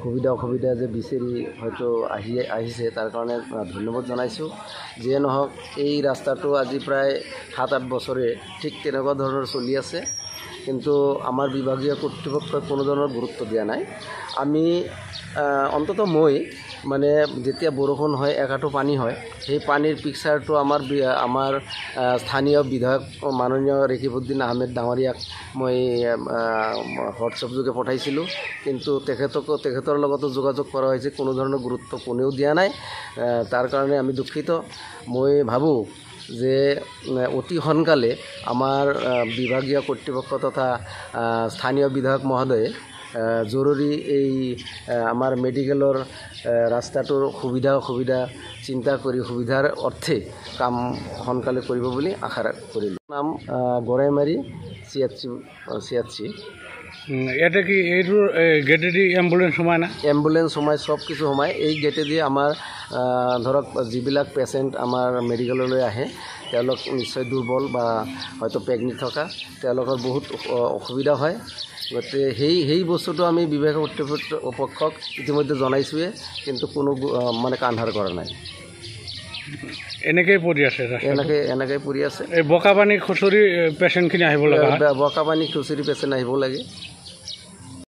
সুবিধা অসুবিধা যে বিচাৰি হয়তো আহিছে তাৰ কাৰণে ধন্যবাদ জনাইছোঁ। যিয়ে নহওক এই ৰাস্তাটো আজি প্ৰায় 7-8 বছৰে ঠিক তেনেকুৱা ধৰণৰ চলি আছে, কিন্তু আমাৰ বিভাগীয় কৰ্তৃপক্ষই কোনো ধৰণৰ গুৰুত্ব দিয়া নাই। আমি অন্ততঃ মই মানে যেতিয়া বৰষুণ হয় একাটো পানী হয়, সেই পানীৰ পিকচাৰটো আমাৰ স্থানীয় বিধায়ক মাননীয় ৰেকিবউদ্দিন আহমেদ ডাঙৰীয়াক মই হোৱাটছআপ যোগে পঠাইছিলোঁ, কিন্তু তেখেতৰ লগতো যোগাযোগ কৰা হৈছে, কোনো ধৰণৰ গুৰুত্ব কোনেও দিয়া নাই। তাৰ কাৰণে আমি দুখিত। মই ভাবোঁ যে অতি সোনকালে আমাৰ বিভাগীয় কৰ্তৃপক্ষ তথা স্থানীয় বিধায়ক মহোদয়ে জৰুৰী এই আমাৰ মেডিকেলৰ ৰাস্তাটোৰ সুবিধা অসুবিধা চিন্তা কৰি সুবিধাৰ অৰ্থে কাম সোনকালে কৰিব বুলি আশা কৰিলোঁ। নাম গড়াইমাৰী CHC। ইয়াতে কি এইটোৰ গেটেদি এম্বুলেন্স সোমায় না? এম্বুলেন্স সোমায়, সব কিছু সোমায়। এই গেটেদি আমাৰ ধৰক যিবিলাক পেচেণ্ট আমাৰ মেডিকেললৈ আহে তেওঁলোক নিশ্চয় দুৰ্বল বা হয়তো প্ৰেগনেণ্ট থকা, তেওঁলোকৰ বহুত অসুবিধা হয়। গতিকে সেই বস্তুটো আমি বিভাগীয় কৰ্তৃপক্ষক ইতিমধ্যে জনাইছোঁৱে, কিন্তু কোনো মানে কাণসাৰ কৰা নাই। এনেকৈ পৰি আছে, এনেকৈ পৰি আছে। এই বোকাপানী খুচৰি পেচেণ্টখিনি আহিব লাগে, বোকাপানী খুচৰি পেচেণ্ট আহিব লাগে।